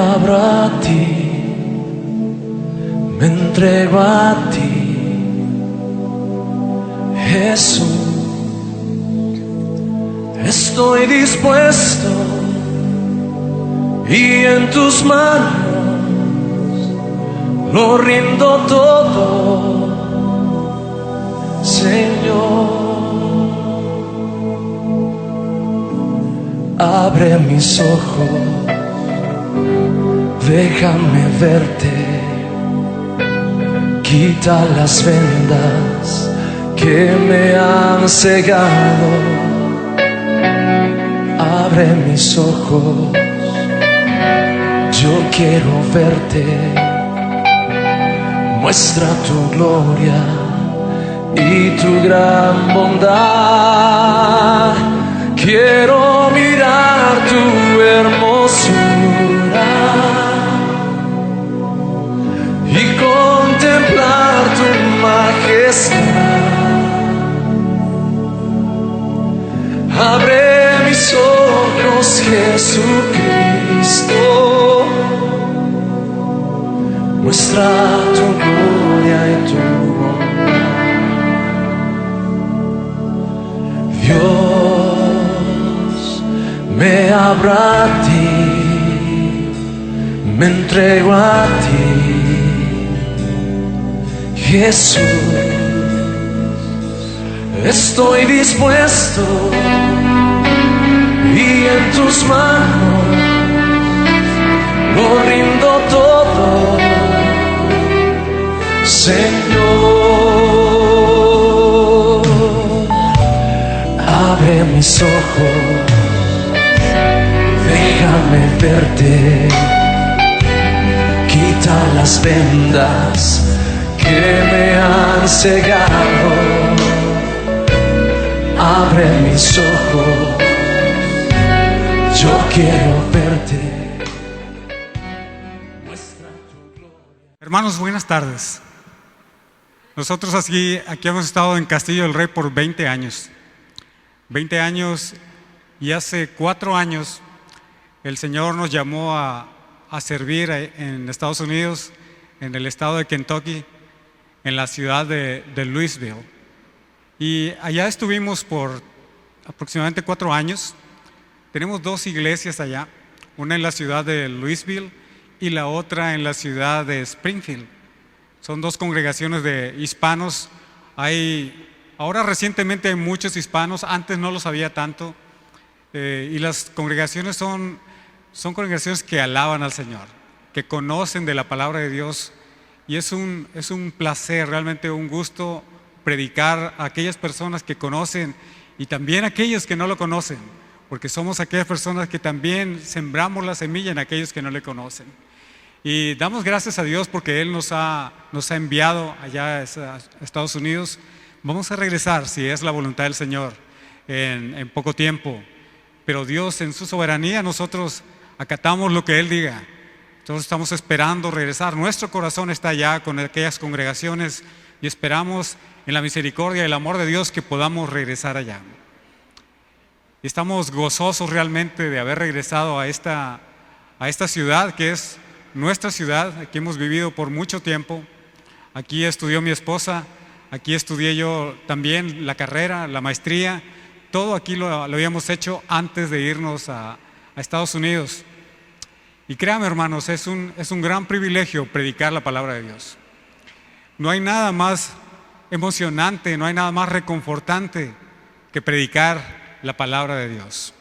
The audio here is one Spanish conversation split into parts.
abro a ti, me entrego a ti, Jesús. Estoy dispuesto y en tus manos lo rindo todo, Señor. Abre mis ojos, déjame verte, quita las vendas que me han cegado. Abre mis ojos, yo quiero verte, muestra tu gloria y tu gran bondad. Quiero mirar tu hermosura y contemplar tu majestad. Abre mis ojos, Jesucristo, muestra tu gloria y tu bondad. Dios, me abro a ti, me entrego a ti, Jesús. Estoy dispuesto y en tus manos lo rindo todo, Señor. Abre mis ojos, déjame verte, quita las vendas que me han cegado. Abre mis ojos, yo quiero verte. Hermanos, buenas tardes. Nosotros aquí hemos estado en Castillo del Rey por 20 años. 20 años, y hace 4 años el Señor nos llamó a servir en Estados Unidos, en el estado de Kentucky, en la ciudad de Louisville. Y allá estuvimos por aproximadamente 4 años. Tenemos 2 iglesias allá, una en la ciudad de Louisville y la otra en la ciudad de Springfield. Son 2 congregaciones de hispanos. Ahora recientemente hay muchos hispanos, antes no los había tanto. Y las congregaciones son congregaciones que alaban al Señor, que conocen de la palabra de Dios. Y es un placer, realmente un gusto predicar a aquellas personas que conocen y también a aquellos que no lo conocen, porque somos aquellas personas que también sembramos la semilla en aquellos que no le conocen. Y damos gracias a Dios porque Él nos ha enviado allá a Estados Unidos. Vamos a regresar, si es la voluntad del Señor, en poco tiempo. Pero Dios, en su soberanía, nosotros acatamos lo que Él diga. Entonces estamos esperando regresar. Nuestro corazón está allá con aquellas congregaciones y esperamos en la misericordia y el amor de Dios que podamos regresar allá. Estamos gozosos realmente de haber regresado a esta ciudad que es nuestra ciudad. Aquí hemos vivido por mucho tiempo. Aquí estudió mi esposa, aquí estudié yo también la carrera, la maestría. Todo aquí lo habíamos hecho antes de irnos a Estados Unidos. Y créanme, hermanos, es un gran privilegio predicar la palabra de Dios. No hay nada más emocionante, no hay nada más reconfortante que predicar la palabra de Dios.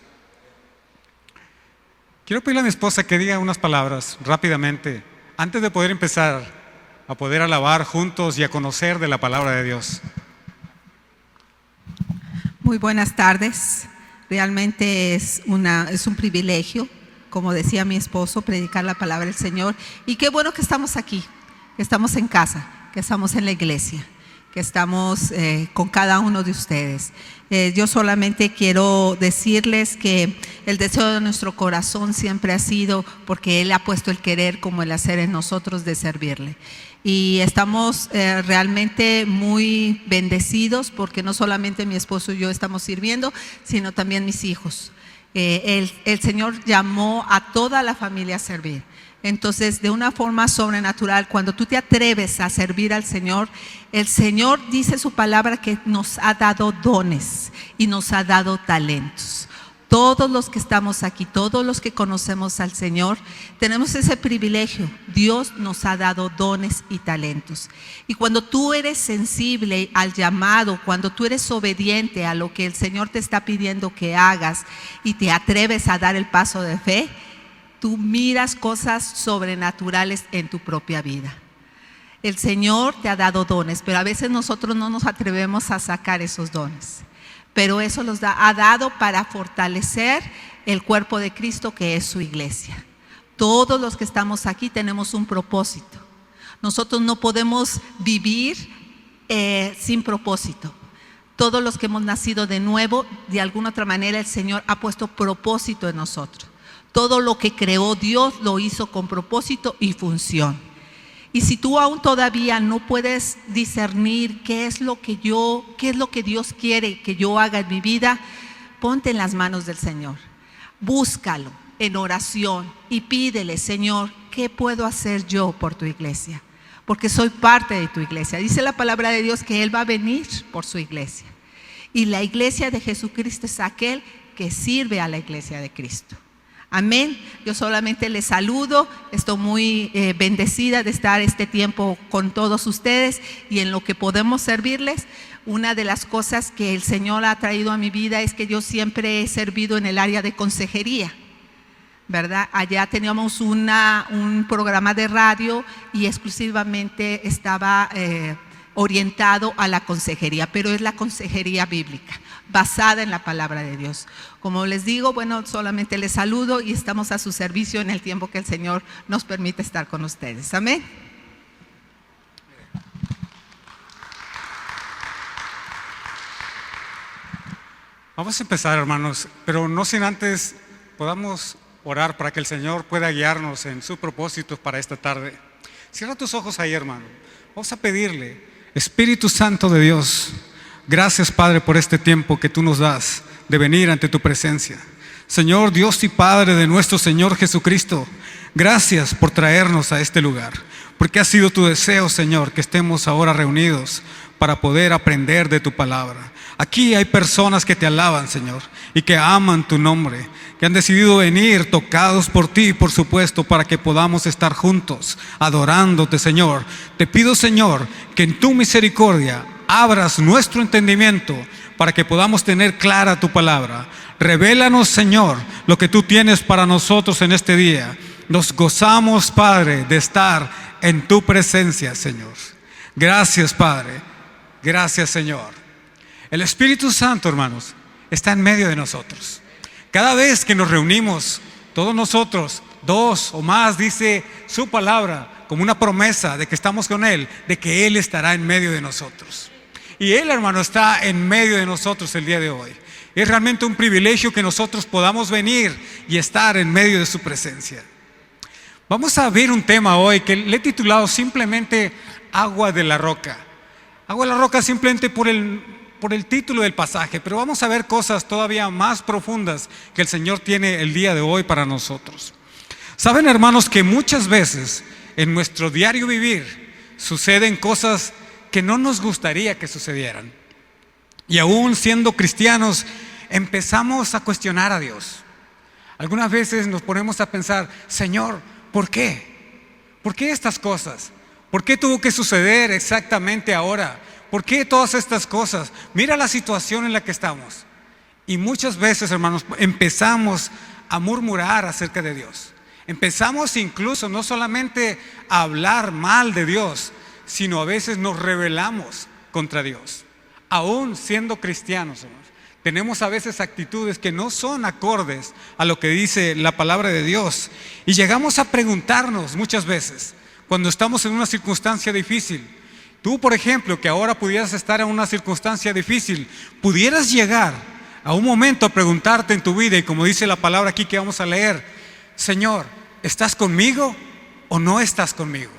Quiero pedirle a mi esposa que diga unas palabras rápidamente antes de poder empezar a poder alabar juntos y a conocer de la palabra de Dios. Muy buenas tardes. Realmente es un privilegio, como decía mi esposo, predicar la palabra del Señor. Y qué bueno que estamos aquí, que estamos en casa, que estamos en la iglesia, que estamos con cada uno de ustedes. Yo solamente quiero decirles que el deseo de nuestro corazón siempre ha sido, porque Él ha puesto el querer como el hacer en nosotros, de servirle. Y estamos realmente muy bendecidos porque no solamente mi esposo y yo estamos sirviendo, sino también mis hijos. El Señor llamó a toda la familia a servir. Entonces, de una forma sobrenatural, cuando tú te atreves a servir al Señor, el Señor dice su palabra que nos ha dado dones y nos ha dado talentos. Todos los que estamos aquí, todos los que conocemos al Señor, tenemos ese privilegio. Dios nos ha dado dones y talentos. Y cuando tú eres sensible al llamado, cuando tú eres obediente a lo que el Señor te está pidiendo que hagas y te atreves a dar el paso de fe, tú miras cosas sobrenaturales en tu propia vida. El Señor te ha dado dones, pero a veces nosotros no nos atrevemos a sacar esos dones. Pero eso los ha dado para fortalecer el cuerpo de Cristo, que es su iglesia. Todos los que estamos aquí tenemos un propósito. Nosotros no podemos vivir sin propósito. Todos los que hemos nacido de nuevo, de alguna otra manera el Señor ha puesto propósito en nosotros. Todo lo que creó Dios lo hizo con propósito y función. Y si tú aún todavía no puedes discernir qué es lo que Dios quiere que yo haga en mi vida, ponte en las manos del Señor. Búscalo en oración y pídele: Señor, ¿qué puedo hacer yo por tu iglesia? Porque soy parte de tu iglesia. Dice la palabra de Dios que Él va a venir por su iglesia. Y la iglesia de Jesucristo es aquel que sirve a la iglesia de Cristo. Amén. Yo solamente les saludo. Estoy muy bendecida de estar este tiempo con todos ustedes y en lo que podemos servirles. Una de las cosas que el Señor ha traído a mi vida es que yo siempre he servido en el área de consejería, ¿verdad? Allá teníamos un programa de radio y exclusivamente estaba orientado a la consejería, pero es la consejería bíblica, basada en la palabra de Dios. Como les digo, bueno, solamente les saludo y estamos a su servicio en el tiempo que el Señor nos permite estar con ustedes. Amén. Vamos a empezar, hermanos, pero no sin antes podamos orar para que el Señor pueda guiarnos en sus propósitos para esta tarde. Cierra tus ojos ahí, hermano. Vamos a pedirle: Espíritu Santo de Dios, gracias, Padre, por este tiempo que tú nos das de venir ante tu presencia. Señor Dios y Padre de nuestro Señor Jesucristo, gracias por traernos a este lugar, porque ha sido tu deseo, Señor, que estemos ahora reunidos para poder aprender de tu palabra. Aquí hay personas que te alaban, Señor, y que aman tu nombre, que han decidido venir tocados por ti, por supuesto, para que podamos estar juntos adorándote, Señor. Te pido, Señor, que en tu misericordia abras nuestro entendimiento para que podamos tener clara tu palabra. Revélanos, Señor, lo que tú tienes para nosotros en este día. Nos gozamos, Padre, de estar en tu presencia, Señor. Gracias, Padre. Gracias, Señor. El Espíritu Santo, hermanos, está en medio de nosotros. Cada vez que nos reunimos, todos nosotros, dos o más, dice su palabra, como una promesa de que estamos con Él, de que Él estará en medio de nosotros. Y Él, hermano, está en medio de nosotros el día de hoy. Es realmente un privilegio que nosotros podamos venir y estar en medio de su presencia. Vamos a ver un tema hoy que le he titulado simplemente Agua de la Roca. Agua de la Roca simplemente por el título del pasaje, pero vamos a ver cosas todavía más profundas que el Señor tiene el día de hoy para nosotros. Saben, hermanos, que muchas veces en nuestro diario vivir suceden cosas que no nos gustaría que sucedieran. Y aún siendo cristianos, empezamos a cuestionar a Dios. Algunas veces nos ponemos a pensar: Señor, ¿por qué? ¿Por qué estas cosas? ¿Por qué tuvo que suceder exactamente ahora? ¿Por qué todas estas cosas? Mira la situación en la que estamos. Y muchas veces, hermanos, empezamos a murmurar acerca de Dios. Empezamos incluso no solamente a hablar mal de Dios, sino a veces nos rebelamos contra Dios. Aún siendo cristianos, hermanos, tenemos a veces actitudes que no son acordes a lo que dice la palabra de Dios. Y llegamos a preguntarnos muchas veces, cuando estamos en una circunstancia difícil, tú, por ejemplo, que ahora pudieras estar en una circunstancia difícil, pudieras llegar a un momento a preguntarte en tu vida, y como dice la palabra aquí que vamos a leer: Señor, ¿estás conmigo o no estás conmigo?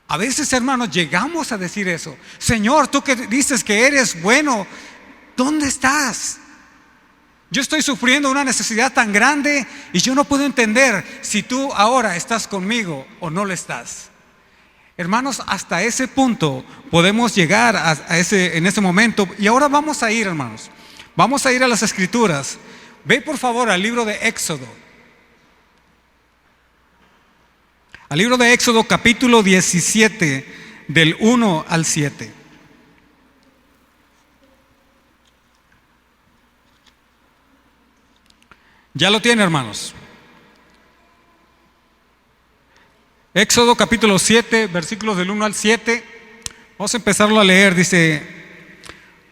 A veces, hermanos, llegamos a decir eso: Señor, tú que dices que eres bueno, ¿dónde estás? Yo estoy sufriendo una necesidad tan grande y yo no puedo entender si tú ahora estás conmigo o no lo estás. Hermanos, hasta ese punto podemos llegar en ese momento. Y ahora vamos a ir, hermanos. Vamos a ir a las Escrituras. Ve por favor al libro de Éxodo. Al libro de Éxodo capítulo 17, del 1 al 7. Ya lo tiene, hermanos. Éxodo capítulo 7, versículos del 1 al 7. Vamos a empezarlo a leer. Dice: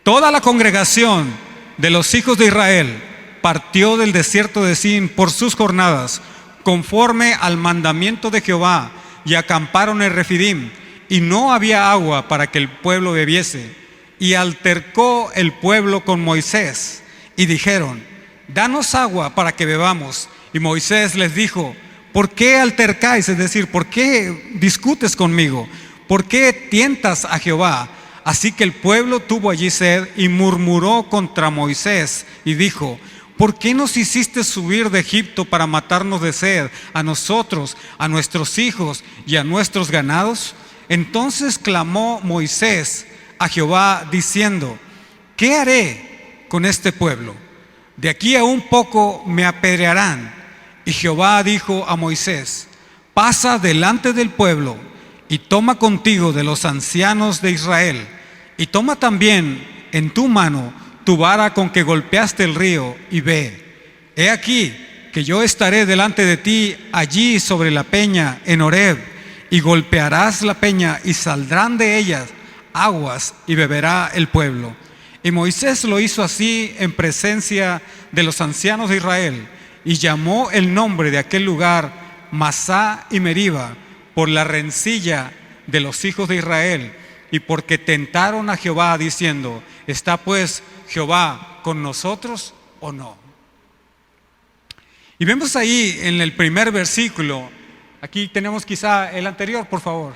toda la congregación de los hijos de Israel partió del desierto de Sin por sus jornadas, conforme al mandamiento de Jehová, y acamparon en Refidim, y no había agua para que el pueblo bebiese. Y altercó el pueblo con Moisés, y dijeron: danos agua para que bebamos. Y Moisés les dijo: ¿por qué altercáis? Es decir, ¿por qué discutes conmigo? ¿Por qué tientas a Jehová? Así que el pueblo tuvo allí sed y murmuró contra Moisés y dijo: ¿por qué nos hiciste subir de Egipto para matarnos de sed, a nosotros, a nuestros hijos y a nuestros ganados? Entonces clamó Moisés a Jehová diciendo: ¿qué haré con este pueblo? De aquí a un poco me apedrearán. Y Jehová dijo a Moisés: pasa delante del pueblo y toma contigo de los ancianos de Israel, y toma también en tu mano tu vara con que golpeaste el río, y ve. He aquí que yo estaré delante de ti allí sobre la peña en Horeb, y golpearás la peña y saldrán de ellas aguas y beberá el pueblo. Y Moisés lo hizo así en presencia de los ancianos de Israel, y llamó el nombre de aquel lugar Masá y Meriba, por la rencilla de los hijos de Israel, y porque tentaron a Jehová diciendo: ¿está pues Jehová con nosotros o no? Y vemos ahí en el primer versículo, aquí tenemos quizá el anterior, por favor.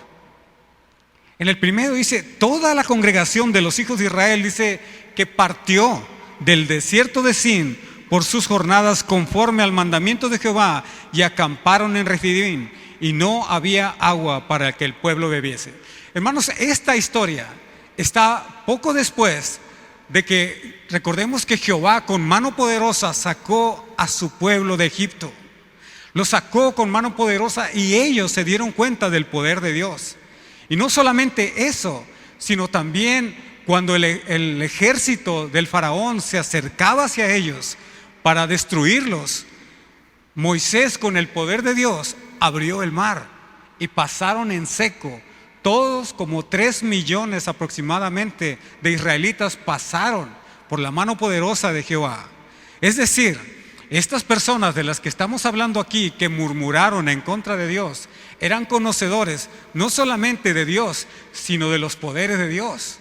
En el primero dice: toda la congregación de los hijos de Israel, dice que partió del desierto de Sin por sus jornadas conforme al mandamiento de Jehová, y acamparon en Refidim, y no había agua para que el pueblo bebiese. Hermanos, esta historia está poco después de que, recordemos que Jehová con mano poderosa sacó a su pueblo de Egipto. Lo sacó con mano poderosa y ellos se dieron cuenta del poder de Dios. Y no solamente eso, sino también cuando el ejército del faraón se acercaba hacia ellos para destruirlos, Moisés, con el poder de Dios, abrió el mar y pasaron en seco. Todos, como 3 millones aproximadamente de israelitas, pasaron por la mano poderosa de Jehová. Es decir, estas personas de las que estamos hablando aquí, que murmuraron en contra de Dios, eran conocedores no solamente de Dios, sino de los poderes de Dios.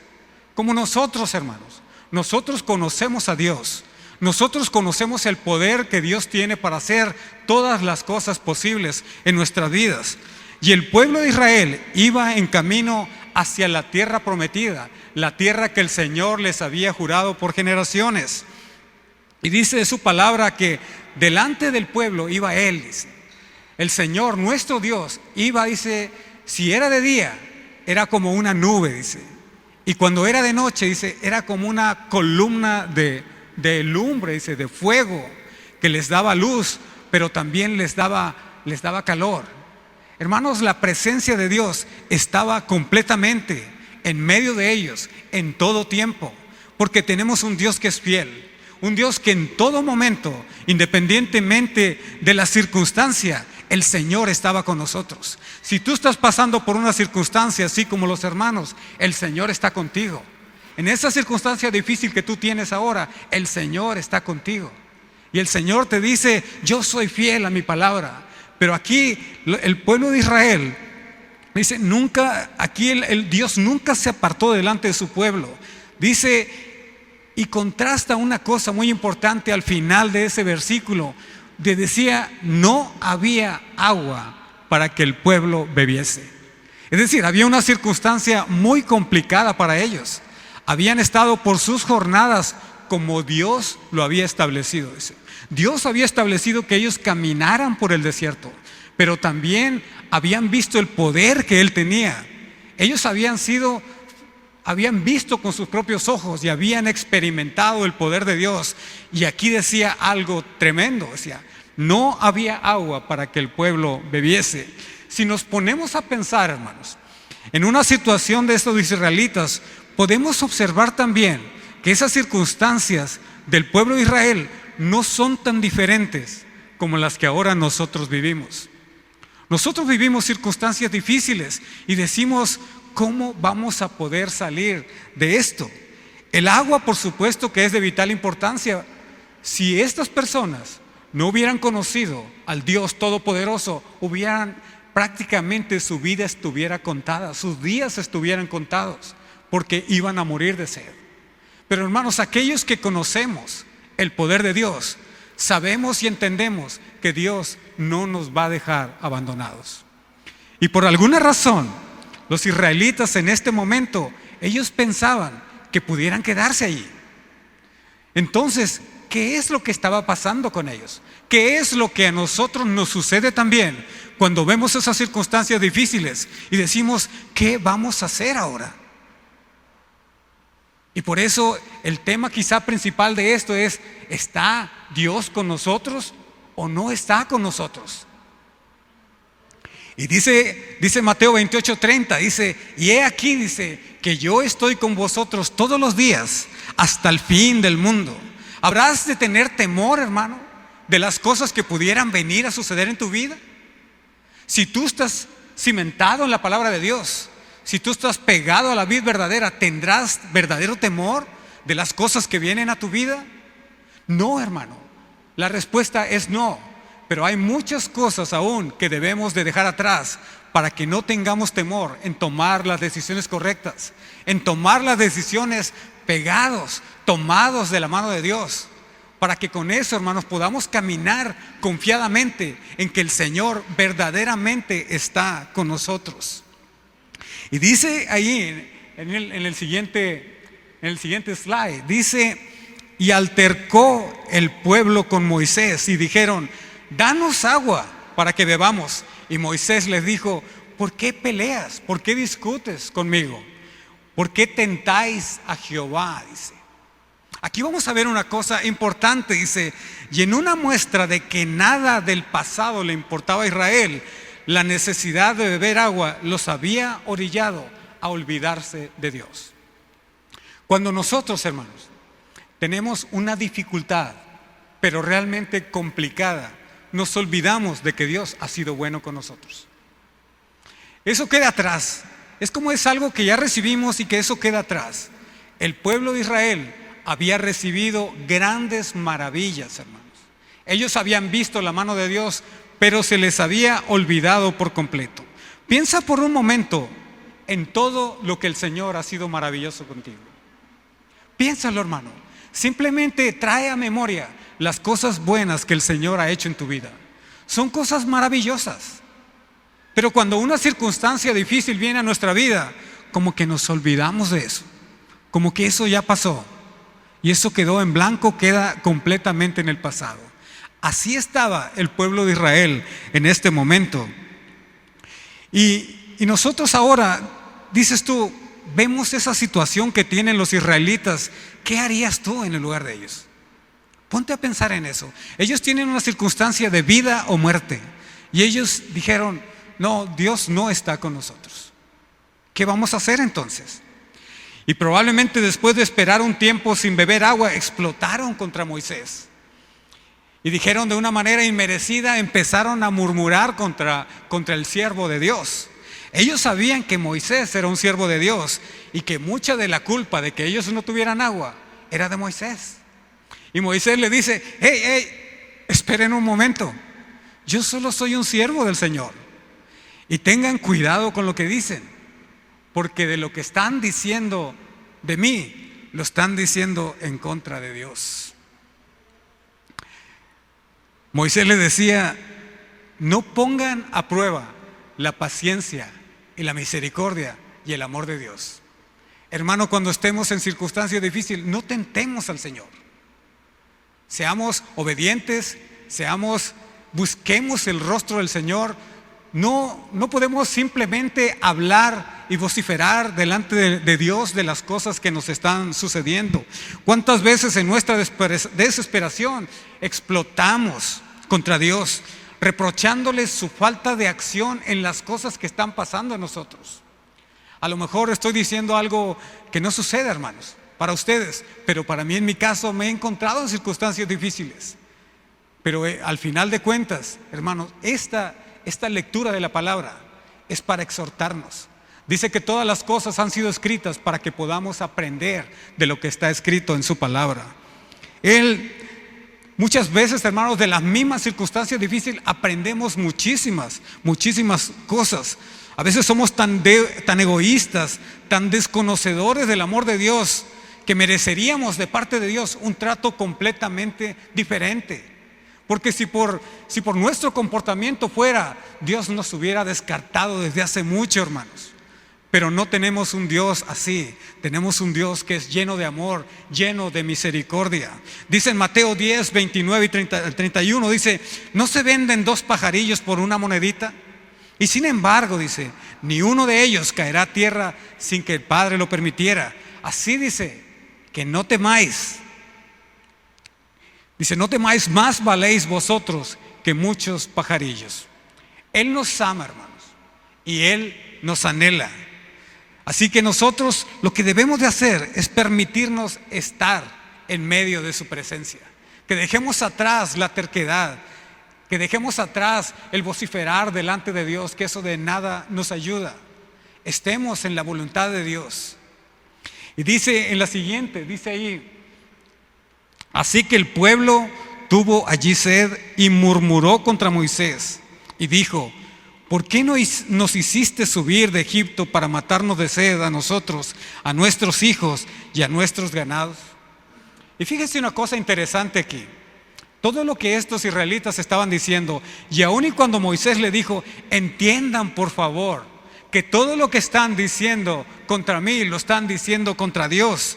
Como nosotros, hermanos, nosotros conocemos a Dios. Nosotros conocemos el poder que Dios tiene para hacer todas las cosas posibles en nuestras vidas. Y el pueblo de Israel iba en camino hacia la tierra prometida, la tierra que el Señor les había jurado por generaciones. Y dice de su palabra que delante del pueblo iba Él, dice. El Señor, nuestro Dios, iba, dice, si era de día, era como una nube, dice. Y cuando era de noche, dice, era como una columna de lumbre, dice, de fuego, que les daba luz, pero también les daba calor. Hermanos, la presencia de Dios estaba completamente en medio de ellos, en todo tiempo, porque tenemos un Dios que es fiel, un Dios que en todo momento, independientemente de la circunstancia, el Señor estaba con nosotros. Si tú estás pasando por una circunstancia así como los hermanos, el Señor está contigo. En esa circunstancia difícil que tú tienes ahora, el Señor está contigo. Y el Señor te dice: yo soy fiel a mi palabra. Pero aquí el pueblo de Israel dice, el Dios nunca se apartó delante de su pueblo. Dice, y contrasta una cosa muy importante al final de ese versículo, decía: no había agua para que el pueblo bebiese. Es decir, había una circunstancia muy complicada para ellos. Habían estado por sus jornadas como Dios lo había establecido. Dice. Dios había establecido que ellos caminaran por el desierto, pero también habían visto el poder que Él tenía. Ellos habían visto con sus propios ojos y habían experimentado el poder de Dios. Y aquí decía algo tremendo, decía, no había agua para que el pueblo bebiese. Si nos ponemos a pensar, hermanos, en una situación de estos israelitas, podemos observar también que esas circunstancias del pueblo de Israel no son tan diferentes como las que ahora nosotros vivimos. Nosotros vivimos circunstancias difíciles y decimos, ¿cómo vamos a poder salir de esto? El agua, por supuesto, que es de vital importancia. Si estas personas no hubieran conocido al Dios Todopoderoso, prácticamente su vida estuviera contada, sus días estuvieran contados, porque iban a morir de sed. Pero hermanos, aquellos que conocemos el poder de Dios, sabemos y entendemos que Dios no nos va a dejar abandonados. Y por alguna razón, los israelitas en este momento, ellos pensaban que pudieran quedarse allí. Entonces, ¿qué es lo que estaba pasando con ellos? ¿Qué es lo que a nosotros nos sucede también cuando vemos esas circunstancias difíciles y decimos, ¿qué vamos a hacer ahora? Y por eso el tema quizá principal de esto es, ¿está Dios con nosotros o no está con nosotros? Y dice Mateo 28:30, dice, y he aquí, dice, que yo estoy con vosotros todos los días hasta el fin del mundo. ¿Habrás de tener temor, hermano, de las cosas que pudieran venir a suceder en tu vida? Si tú estás cimentado en la palabra de Dios, si tú estás pegado a la vid verdadera, ¿tendrás verdadero temor de las cosas que vienen a tu vida? No, hermano. La respuesta es no. Pero hay muchas cosas aún que debemos de dejar atrás para que no tengamos temor en tomar las decisiones correctas, en tomar las decisiones pegados, tomados de la mano de Dios, para que con eso, hermanos, podamos caminar confiadamente en que el Señor verdaderamente está con nosotros. Y dice ahí en el siguiente slide, dice, y altercó el pueblo con Moisés y dijeron, danos agua para que bebamos. Y Moisés les dijo, ¿por qué peleas? ¿Por qué discutes conmigo? ¿Por qué tentáis a Jehová? Dice. Aquí vamos a ver una cosa importante, dice, y en una muestra de que nada del pasado le importaba a Israel, la necesidad de beber agua los había orillado a olvidarse de Dios. Cuando nosotros, hermanos, tenemos una dificultad, pero realmente complicada, nos olvidamos de que Dios ha sido bueno con nosotros. Eso queda atrás. Es algo que ya recibimos y que eso queda atrás. El pueblo de Israel había recibido grandes maravillas, hermanos. Ellos habían visto la mano de Dios, pero se les había olvidado por completo. Piensa por un momento en todo lo que el Señor ha sido maravilloso contigo. Piénsalo, hermano. Simplemente trae a memoria las cosas buenas que el Señor ha hecho en tu vida. Son cosas maravillosas. Pero cuando una circunstancia difícil viene a nuestra vida, como que nos olvidamos de eso. Como que eso ya pasó. Y eso quedó en blanco, queda completamente en el pasado. Así estaba el pueblo de Israel en este momento. Y nosotros ahora, dices tú, vemos esa situación que tienen los israelitas. ¿Qué harías tú en el lugar de ellos? Ponte a pensar en eso. Ellos tienen una circunstancia de vida o muerte. Y ellos dijeron, no, Dios no está con nosotros. ¿Qué vamos a hacer entonces? Y probablemente después de esperar un tiempo sin beber agua, explotaron contra Moisés. Y dijeron de una manera inmerecida, empezaron a murmurar contra el siervo de Dios. Ellos sabían que Moisés era un siervo de Dios y que mucha de la culpa de que ellos no tuvieran agua era de Moisés. Y Moisés le dice, hey, esperen un momento, yo solo soy un siervo del Señor. Y tengan cuidado con lo que dicen, porque de lo que están diciendo de mí, lo están diciendo en contra de Dios. Moisés le decía, no pongan a prueba la paciencia y la misericordia y el amor de Dios. Hermano, cuando estemos en circunstancias difíciles, no tentemos al Señor. Seamos obedientes, busquemos el rostro del Señor. No podemos simplemente hablar y vociferar delante de Dios de las cosas que nos están sucediendo. ¿Cuántas veces en nuestra desesperación explotamos contra Dios, reprochándole su falta de acción en las cosas que están pasando en nosotros? A lo mejor estoy diciendo algo que no sucede, hermanos, para ustedes, pero para mí, en mi caso, me he encontrado en circunstancias difíciles. Pero al final de cuentas, hermanos, esta lectura de la palabra es para exhortarnos. Dice que todas las cosas han sido escritas para que podamos aprender de lo que está escrito en su palabra. Muchas veces, hermanos, de las mismas circunstancias difíciles aprendemos muchísimas cosas. A veces somos tan egoístas, tan desconocedores del amor de Dios, que mereceríamos de parte de Dios un trato completamente diferente. Porque si por nuestro comportamiento fuera, Dios nos hubiera descartado desde hace mucho, hermanos. Pero no tenemos un Dios así. Tenemos un Dios que es lleno de amor, lleno de misericordia. Dice en Mateo 10, 29 y 31, dice: ¿no se venden 2 pajarillos por una monedita? Y sin embargo, dice, ni uno de ellos caerá a tierra sin que el Padre lo permitiera. Así dice, que no temáis. Dice: no temáis, más valéis vosotros que muchos pajarillos. Él nos ama, hermanos, y Él nos anhela. Así que nosotros lo que debemos de hacer es permitirnos estar en medio de su presencia. Que dejemos atrás la terquedad, que dejemos atrás el vociferar delante de Dios, que eso de nada nos ayuda. Estemos en la voluntad de Dios. Y dice en la siguiente, dice ahí: así que el pueblo tuvo allí sed y murmuró contra Moisés y dijo: ¿por qué nos hiciste subir de Egipto para matarnos de sed a nosotros, a nuestros hijos y a nuestros ganados? Y fíjense una cosa interesante aquí. Todo lo que estos israelitas estaban diciendo, y aun y cuando Moisés le dijo: entiendan por favor que todo lo que están diciendo contra mí lo están diciendo contra Dios,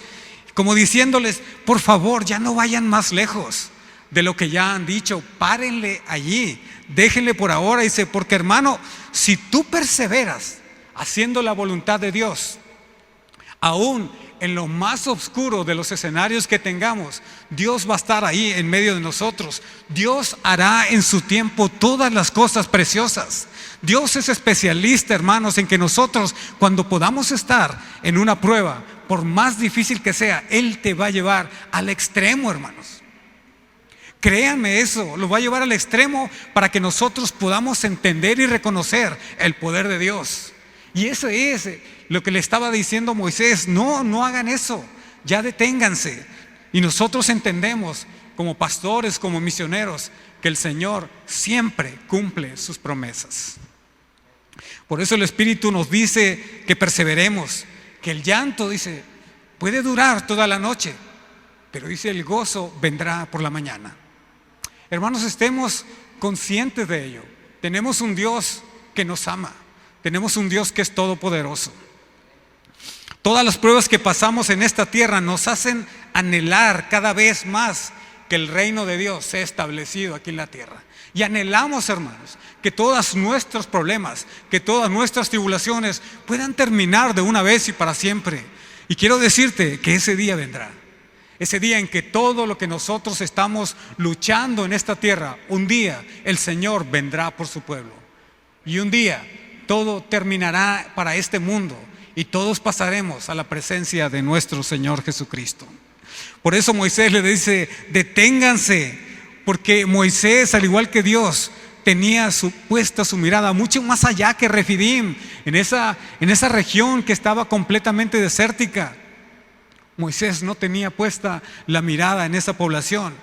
como diciéndoles: por favor, ya no vayan más lejos de lo que ya han dicho, párenle allí, déjenle por ahora. Dice: porque, hermano, si tú perseveras haciendo la voluntad de Dios, aún en lo más oscuro de los escenarios que tengamos, Dios va a estar ahí en medio de nosotros. Dios hará en su tiempo todas las cosas preciosas. Dios es especialista, hermanos, en que nosotros, cuando podamos estar en una prueba, por más difícil que sea, Él te va a llevar al extremo, hermanos. Créanme eso, lo va a llevar al extremo para que nosotros podamos entender y reconocer el poder de Dios. Y eso es lo que le estaba diciendo Moisés: no hagan eso, ya deténganse. Y nosotros entendemos, como pastores, como misioneros, que el Señor siempre cumple sus promesas. Por eso el Espíritu nos dice que perseveremos, que el llanto, dice, puede durar toda la noche, pero dice, el gozo vendrá por la mañana. Hermanos, estemos conscientes de ello. Tenemos un Dios que nos ama. Tenemos un Dios que es todopoderoso. Todas las pruebas que pasamos en esta tierra nos hacen anhelar cada vez más que el reino de Dios sea establecido aquí en la tierra. Y anhelamos, hermanos, que todos nuestros problemas, que todas nuestras tribulaciones puedan terminar de una vez y para siempre. Y quiero decirte que ese día vendrá. Ese día en que todo lo que nosotros estamos luchando en esta tierra, un día el Señor vendrá por su pueblo. Y un día todo terminará para este mundo y todos pasaremos a la presencia de nuestro Señor Jesucristo. Por eso Moisés le dice: deténganse, porque Moisés, al igual que Dios, tenía puesta su mirada mucho más allá que Refidim, en esa región que estaba completamente desértica. Moisés no tenía puesta la mirada en esa población.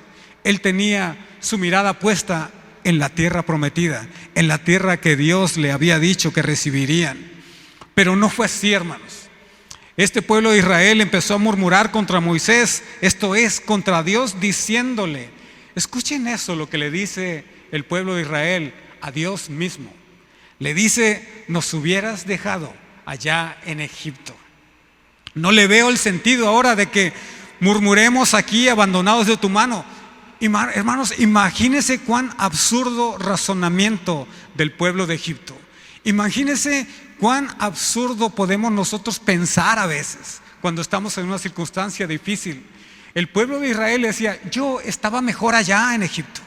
Él tenía su mirada puesta en la tierra prometida, en la tierra que Dios le había dicho que recibirían. Pero no fue así, hermanos. Este pueblo de Israel empezó a murmurar contra Moisés, esto es, contra Dios, diciéndole, escuchen eso, lo que le dice el pueblo de Israel a Dios mismo. Le dice: nos hubieras dejado allá en Egipto. No le veo el sentido ahora de que murmuremos aquí abandonados de tu mano. Hermanos, imagínense cuán absurdo razonamiento del pueblo de Egipto. Imagínense cuán absurdo podemos nosotros pensar a veces cuando estamos en una circunstancia difícil. El pueblo de Israel decía: yo estaba mejor allá en Egipto.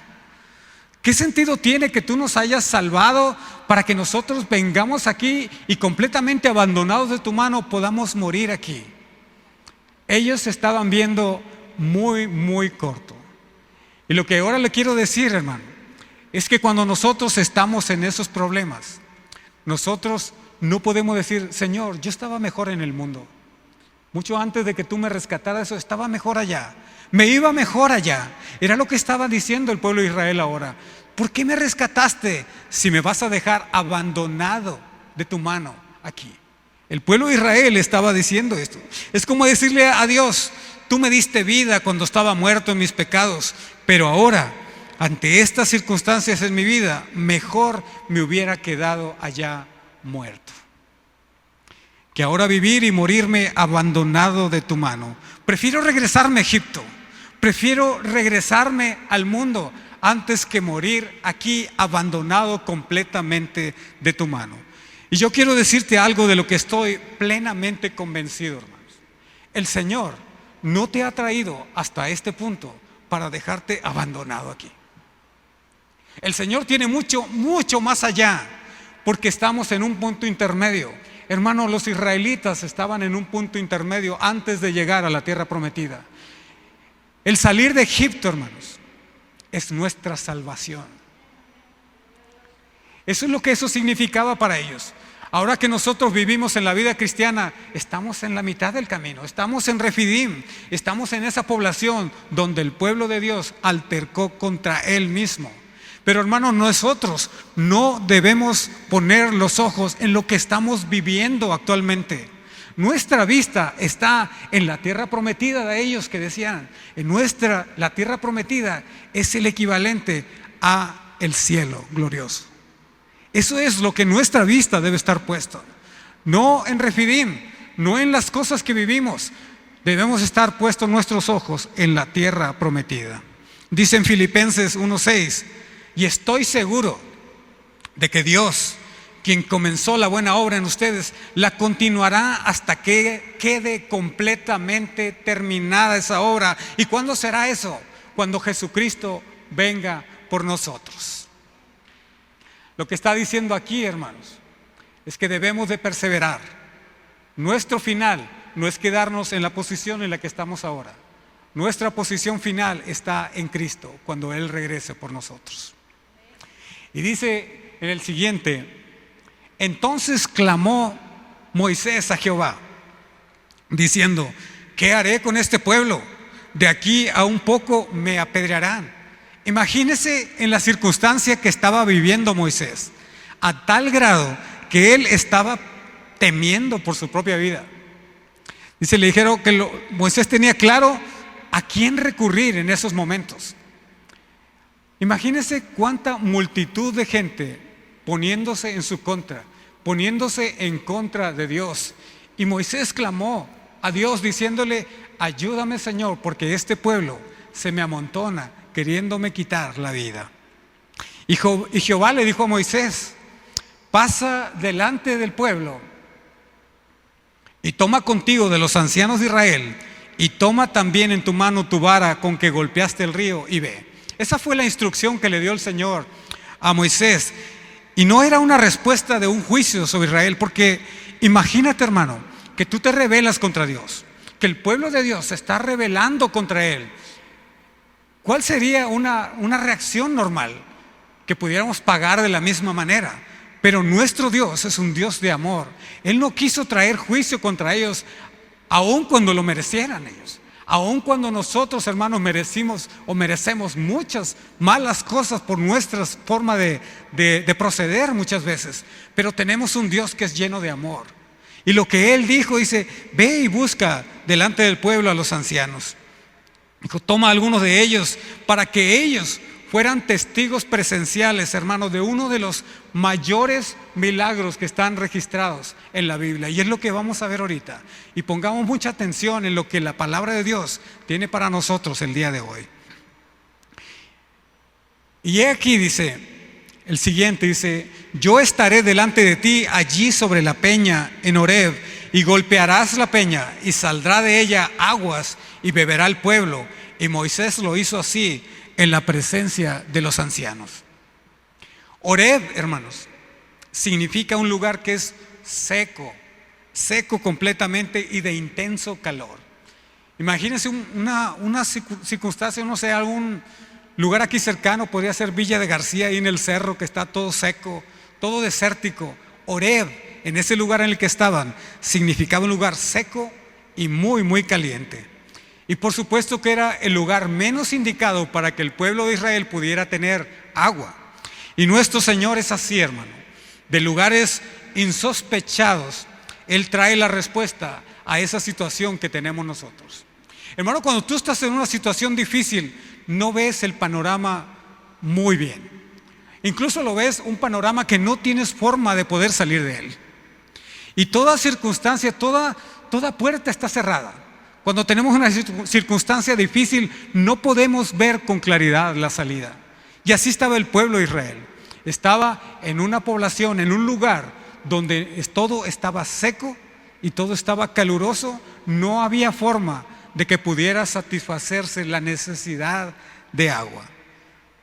¿Qué sentido tiene que tú nos hayas salvado para que nosotros vengamos aquí y completamente abandonados de tu mano podamos morir aquí? Ellos estaban viendo muy, muy corto. Y lo que ahora le quiero decir, hermano, es que cuando nosotros estamos en esos problemas, nosotros no podemos decir: Señor, yo estaba mejor en el mundo. Mucho antes de que tú me rescataras, eso estaba mejor allá. Me iba mejor allá. Era lo que estaba diciendo el pueblo de Israel ahora. ¿Por qué me rescataste si me vas a dejar abandonado de tu mano aquí? El pueblo de Israel estaba diciendo esto. Es como decirle a Dios: tú me diste vida cuando estaba muerto en mis pecados, pero ahora, ante estas circunstancias en mi vida, mejor me hubiera quedado allá muerto que ahora vivir y morirme abandonado de tu mano. Prefiero regresarme a Egipto, prefiero regresarme al mundo antes que morir aquí abandonado completamente de tu mano. Y yo quiero decirte algo de lo que estoy plenamente convencido, hermanos. El Señor no te ha traído hasta este punto para dejarte abandonado aquí. El Señor tiene mucho, mucho más allá, porque estamos en un punto intermedio. Hermanos, los israelitas estaban en un punto intermedio antes de llegar a la tierra prometida. El salir de Egipto, hermanos, es nuestra salvación. Eso es lo que eso significaba para ellos. Ahora que nosotros vivimos en la vida cristiana, estamos en la mitad del camino, estamos en Refidim, estamos en esa población donde el pueblo de Dios altercó contra él mismo. Pero hermanos, nosotros no debemos poner los ojos en lo que estamos viviendo actualmente. Nuestra vista está en la tierra prometida de ellos, que decían: la tierra prometida es el equivalente a el cielo glorioso. Eso es lo que nuestra vista debe estar puesta. No en Refidim, no en las cosas que vivimos. Debemos estar puestos nuestros ojos en la tierra prometida. Dice en Filipenses 1:6: y estoy seguro de que Dios, quien comenzó la buena obra en ustedes, la continuará hasta que quede completamente terminada esa obra. ¿Y cuándo será eso? Cuando Jesucristo venga por nosotros. Lo que está diciendo aquí, hermanos, es que debemos de perseverar. Nuestro final no es quedarnos en la posición en la que estamos ahora. Nuestra posición final está en Cristo, cuando Él regrese por nosotros. Y dice en el siguiente: entonces clamó Moisés a Jehová, diciendo: ¿qué haré con este pueblo? De aquí a un poco me apedrearán. Imagínese en la circunstancia que estaba viviendo Moisés, a tal grado que él estaba temiendo por su propia vida. Dice, le dijeron que Moisés tenía claro a quién recurrir en esos momentos. Imagínese cuánta multitud de gente poniéndose en su contra, poniéndose en contra de Dios. Y Moisés clamó a Dios diciéndole: ayúdame, Señor, porque este pueblo se me amontona queriéndome quitar la vida. Y Jehová le dijo a Moisés: pasa delante del pueblo y toma contigo de los ancianos de Israel, y toma también en tu mano tu vara con que golpeaste el río, y ve. Esa fue la instrucción que le dio el Señor a Moisés. Y no era una respuesta de un juicio sobre Israel, porque imagínate, hermano, que tú te rebelas contra Dios, que el pueblo de Dios se está rebelando contra Él. ¿Cuál sería una reacción normal? Que pudiéramos pagar de la misma manera. Pero nuestro Dios es un Dios de amor. Él no quiso traer juicio contra ellos, aun cuando lo merecieran ellos. Aun cuando nosotros, hermanos, merecemos muchas malas cosas por nuestra forma de proceder muchas veces. Pero tenemos un Dios que es lleno de amor. Y lo que Él dijo, dice: ve y busca delante del pueblo a los ancianos. Dijo: toma a algunos de ellos para que ellos fueran testigos presenciales, hermanos, de uno de los mayores milagros que están registrados en la Biblia. Y es lo que vamos a ver ahorita. Y pongamos mucha atención en lo que la palabra de Dios tiene para nosotros el día de hoy. Y he aquí, dice, el siguiente dice: yo estaré delante de ti allí sobre la peña en Horeb, y golpearás la peña, y saldrá de ella aguas, y beberá el pueblo. Y Moisés lo hizo así en la presencia de los ancianos. Horeb, hermanos, significa un lugar que es seco, seco completamente y de intenso calor. Imagínense una circunstancia, no sé, algún lugar aquí cercano, podría ser Villa de García, ahí en el cerro, que está todo seco, todo desértico. Horeb, en ese lugar en el que estaban, significaba un lugar seco y muy, muy caliente. Y por supuesto que era el lugar menos indicado para que el pueblo de Israel pudiera tener agua. Y nuestro Señor es así, hermano. De lugares insospechados, Él trae la respuesta a esa situación que tenemos nosotros. Hermano, cuando tú estás en una situación difícil, no ves el panorama muy bien. Incluso lo ves un panorama que no tienes forma de poder salir de él. Y toda circunstancia, toda puerta está cerrada. Cuando tenemos una circunstancia difícil, no podemos ver con claridad la salida. Y así estaba el pueblo de Israel. Estaba en una población, en un lugar donde todo estaba seco y todo estaba caluroso. No había forma de que pudiera satisfacerse la necesidad de agua.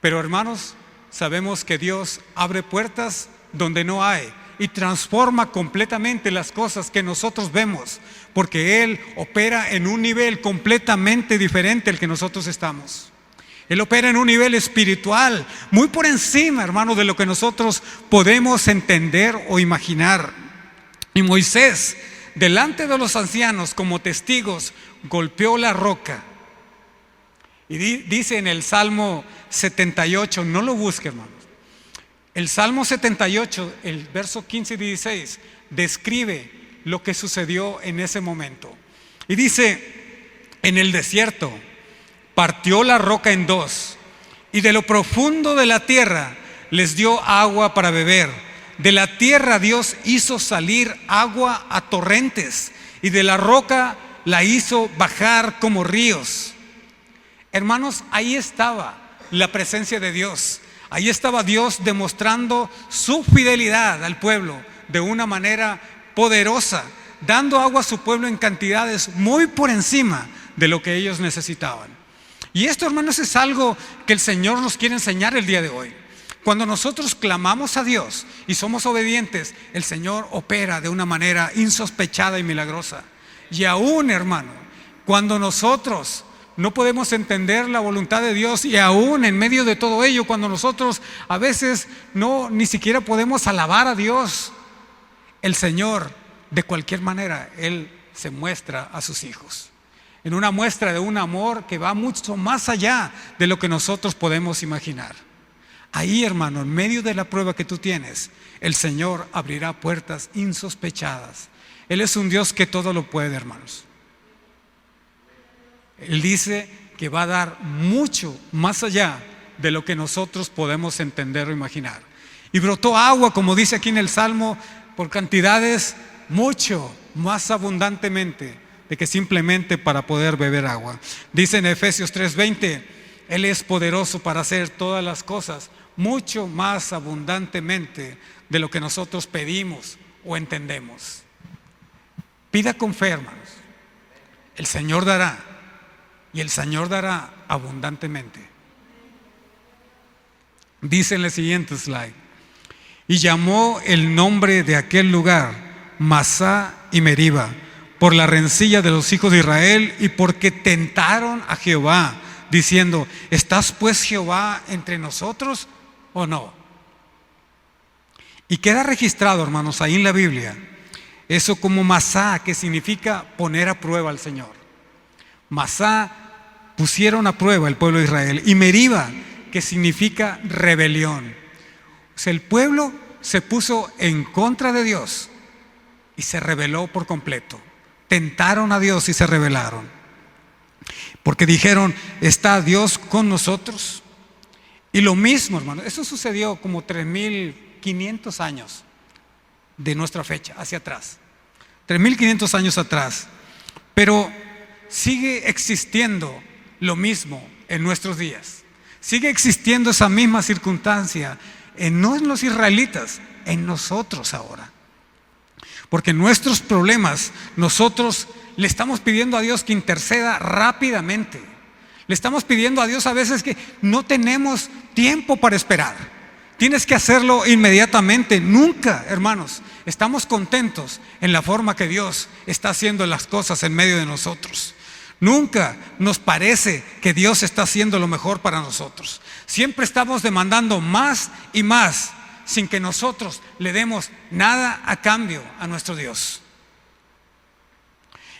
Pero hermanos, sabemos que Dios abre puertas donde no hay y transforma completamente las cosas que nosotros vemos, porque Él opera en un nivel completamente diferente al que nosotros estamos. Él opera en un nivel espiritual muy por encima, hermano, de lo que nosotros podemos entender o imaginar. Y Moisés, delante de los ancianos como testigos, golpeó la roca. Y dice en el Salmo 78, no lo busque, hermanos. El Salmo 78, el verso 15 y 16, describe lo que sucedió en ese momento. Y dice: en el desierto partió la roca en dos, y de lo profundo de la tierra les dio agua para beber. De la tierra Dios hizo salir agua a torrentes, y de la roca la hizo bajar como ríos. Hermanos, ahí estaba la presencia de Dios. Ahí estaba Dios demostrando su fidelidad al pueblo de una manera poderosa, dando agua a su pueblo en cantidades muy por encima de lo que ellos necesitaban. Y esto, hermanos, es algo que el Señor nos quiere enseñar el día de hoy. Cuando nosotros clamamos a Dios y somos obedientes, el Señor opera de una manera insospechada y milagrosa. Y aún, hermano, cuando nosotros no podemos entender la voluntad de Dios, y aún en medio de todo ello, cuando nosotros a veces ni siquiera podemos alabar a Dios, el Señor, de cualquier manera, Él se muestra a sus hijos en una muestra de un amor que va mucho más allá de lo que nosotros podemos imaginar. Ahí, hermano, en medio de la prueba que tú tienes, el Señor abrirá puertas insospechadas. Él es un Dios que todo lo puede, hermanos. Él dice que va a dar mucho más allá de lo que nosotros podemos entender o imaginar. Y brotó agua, como dice aquí en el Salmo, por cantidades mucho más abundantemente de que simplemente para poder beber agua. Dice en Efesios 3:20, Él es poderoso para hacer todas las cosas mucho más abundantemente de lo que nosotros pedimos o entendemos. Pida con fe, hermanos. El Señor dará, y el Señor dará abundantemente. Dice en el siguiente slide: y llamó el nombre de aquel lugar Masá y Meriba, por la rencilla de los hijos de Israel y porque tentaron a Jehová, diciendo: ¿estás pues Jehová entre nosotros o no? Y queda registrado, hermanos, ahí en la Biblia, eso como Masá, que significa poner a prueba al Señor. Masá, pusieron a prueba el pueblo de Israel. Y Meriba, que significa rebelión. O sea, el pueblo se puso en contra de Dios y se rebeló por completo. Tentaron a Dios y se rebelaron. Porque dijeron: ¿está Dios con nosotros? Y lo mismo, hermano, eso sucedió como 3.500 años de nuestra fecha hacia atrás. 3.500 años atrás. Pero sigue existiendo lo mismo en nuestros días. Sigue existiendo esa misma circunstancia, no en los israelitas, en nosotros ahora. Porque nuestros problemas, nosotros le estamos pidiendo a Dios que interceda rápidamente. Le estamos pidiendo a Dios a veces que no tenemos tiempo para esperar. Tienes que hacerlo inmediatamente. Nunca, hermanos, estamos contentos en la forma que Dios está haciendo las cosas en medio de nosotros. Nunca nos parece que Dios está haciendo lo mejor para nosotros. Siempre estamos demandando más y más sin que nosotros le demos nada a cambio a nuestro Dios.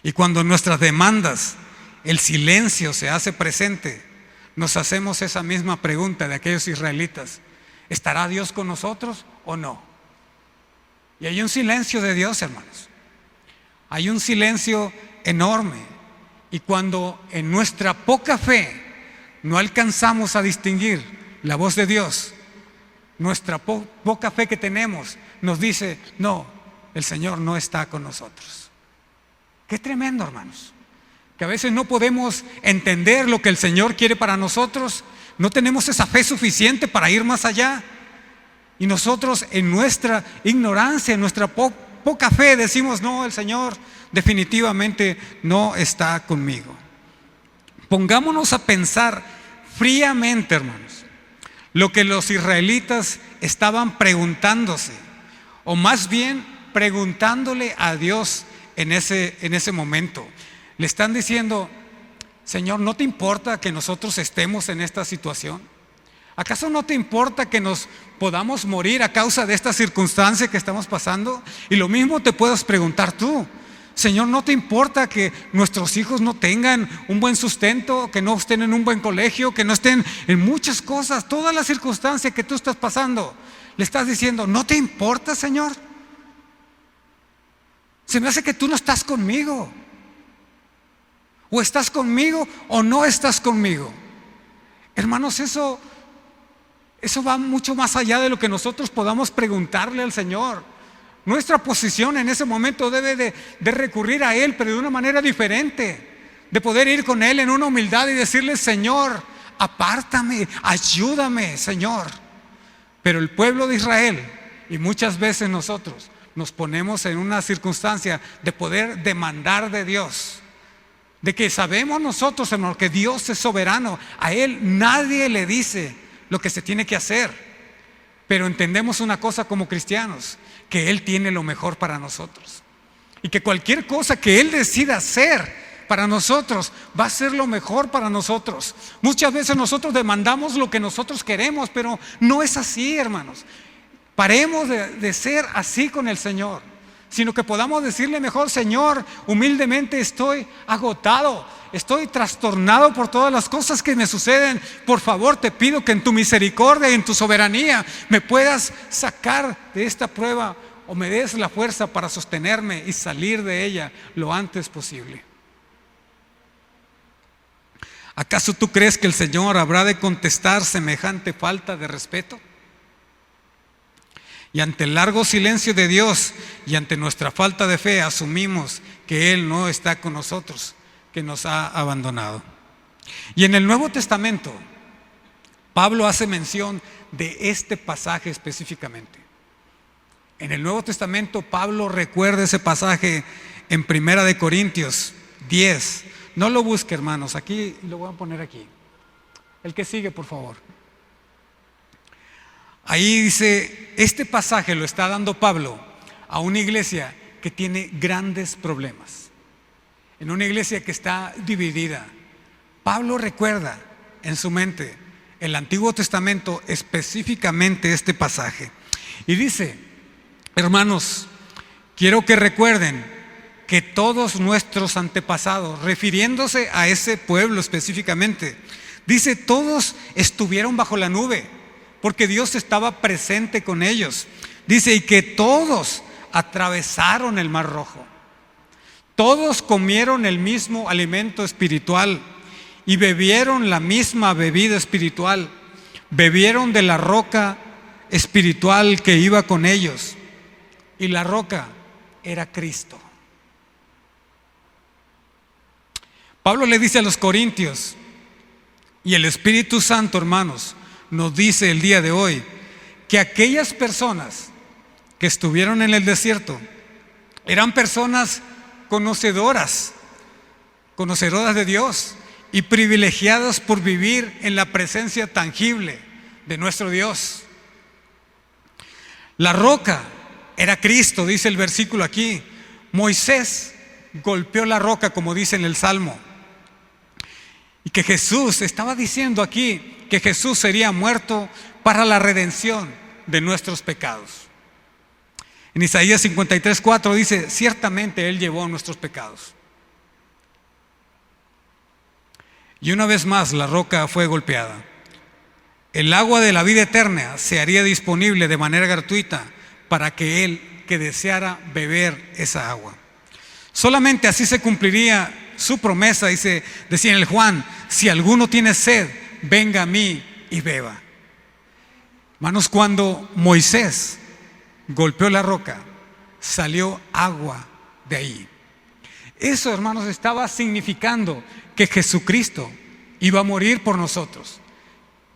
Y cuando nuestras demandas, el silencio se hace presente, nos hacemos esa misma pregunta de aquellos israelitas: ¿estará Dios con nosotros o no? Y hay un silencio de Dios, hermanos. Hay un silencio enorme. Y cuando en nuestra poca fe no alcanzamos a distinguir la voz de Dios, nuestra poca fe que tenemos nos dice: no, el Señor no está con nosotros. Qué tremendo, hermanos, que a veces no podemos entender lo que el Señor quiere para nosotros. No tenemos esa fe suficiente para ir más allá. Y nosotros en nuestra ignorancia, en nuestra poca fe decimos: no, el Señor definitivamente no está conmigo. Pongámonos a pensar fríamente, hermanos, lo que los israelitas estaban preguntándose, o más bien preguntándole a Dios en ese momento. Le están diciendo: Señor, ¿no te importa que nosotros estemos en esta situación? ¿Acaso no te importa que nos podamos morir a causa de esta circunstancia que estamos pasando? Y lo mismo te puedes preguntar tú: Señor, ¿no te importa que nuestros hijos no tengan un buen sustento, que no estén en un buen colegio, que no estén en muchas cosas, todas las circunstancias que tú estás pasando? Le estás diciendo: ¿no te importa, Señor? Se me hace que tú no estás conmigo. O estás conmigo o no estás conmigo. Hermanos, eso va mucho más allá de lo que nosotros podamos preguntarle al Señor. Nuestra posición en ese momento debe de recurrir a Él, pero de una manera diferente, de poder ir con Él en una humildad y decirle: Señor, apártame, ayúdame, Señor. Pero el pueblo de Israel, y muchas veces nosotros, nos ponemos en una circunstancia de poder demandar de Dios, de que sabemos nosotros, hermano, que Dios es soberano. A Él nadie le dice lo que se tiene que hacer, pero entendemos una cosa como cristianos: que Él tiene lo mejor para nosotros, y que cualquier cosa que Él decida hacer para nosotros va a ser lo mejor para nosotros. Muchas veces nosotros demandamos lo que nosotros queremos, pero no es así, hermanos. Paremos de ser así con el Señor, sino que podamos decirle mejor: Señor, humildemente estoy agotado, estoy trastornado por todas las cosas que me suceden. Por favor, te pido que en tu misericordia y en tu soberanía me puedas sacar de esta prueba, o me des la fuerza para sostenerme y salir de ella lo antes posible. ¿Acaso tú crees que el Señor habrá de contestar semejante falta de respeto? Y ante el largo silencio de Dios y ante nuestra falta de fe, asumimos que Él no está con nosotros, que nos ha abandonado. Y en el Nuevo Testamento, Pablo hace mención de este pasaje específicamente. En el Nuevo Testamento, Pablo recuerda ese pasaje en 1 Corintios 10. No lo busque, hermanos, aquí lo voy a poner aquí. El que sigue, por favor. Ahí dice, este pasaje lo está dando Pablo a una iglesia que tiene grandes problemas, en una iglesia que está dividida. Pablo recuerda en su mente el Antiguo Testamento, específicamente este pasaje, y dice: hermanos, quiero que recuerden que todos nuestros antepasados, refiriéndose a ese pueblo específicamente, dice: todos estuvieron bajo la nube, porque Dios estaba presente con ellos. Dice: y que todos atravesaron el Mar Rojo. Todos comieron el mismo alimento espiritual y bebieron la misma bebida espiritual. Bebieron de la roca espiritual que iba con ellos, y la roca era Cristo. Pablo le dice a los corintios: Y el Espíritu Santo, hermanos, nos dice el día de hoy que aquellas personas que estuvieron en el desierto eran personas conocedoras de Dios y privilegiadas por vivir en la presencia tangible de nuestro Dios. La roca era Cristo, dice el versículo aquí. Moisés golpeó la roca, como dice en el Salmo. Y que Jesús, estaba diciendo aquí, que Jesús sería muerto para la redención de nuestros pecados. En Isaías 53:4 dice: ciertamente Él llevó nuestros pecados. Y una vez más la roca fue golpeada. El agua de la vida eterna se haría disponible de manera gratuita para aquel que deseara beber esa agua. Solamente así se cumpliría su promesa, decía en el Juan: si alguno tiene sed, venga a mí y beba. Hermanos, cuando Moisés golpeó la roca, salió agua de ahí. Eso, hermanos, estaba significando que Jesucristo iba a morir por nosotros.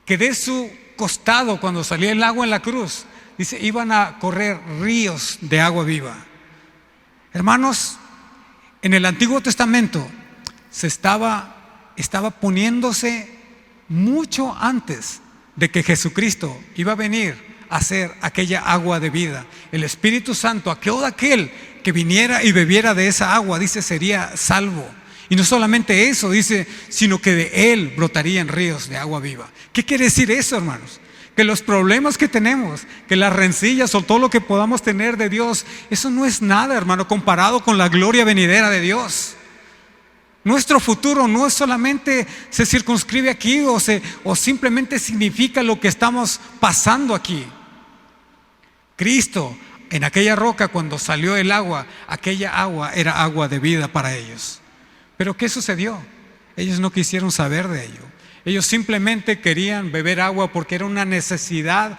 Que de su costado, cuando salía el agua en la cruz, dice, iban a correr ríos de agua viva. Hermanos, en el Antiguo Testamento estaba poniéndose mucho antes de que Jesucristo iba a venir a ser aquella agua de vida. El Espíritu Santo, aquel que viniera y bebiera de esa agua, dice, sería salvo. Y no solamente eso, dice, sino que de él brotarían ríos de agua viva. ¿Qué quiere decir eso, hermanos? Que los problemas que tenemos, que las rencillas o todo lo que podamos tener de Dios, eso no es nada, hermano, comparado con la gloria venidera de Dios. Nuestro futuro no es solamente se circunscribe aquí o simplemente significa lo que estamos pasando aquí. Cristo, en aquella roca, cuando salió el agua, aquella agua era agua de vida para ellos. Pero ¿qué sucedió? Ellos no quisieron saber de ello. Ellos simplemente querían beber agua porque era una necesidad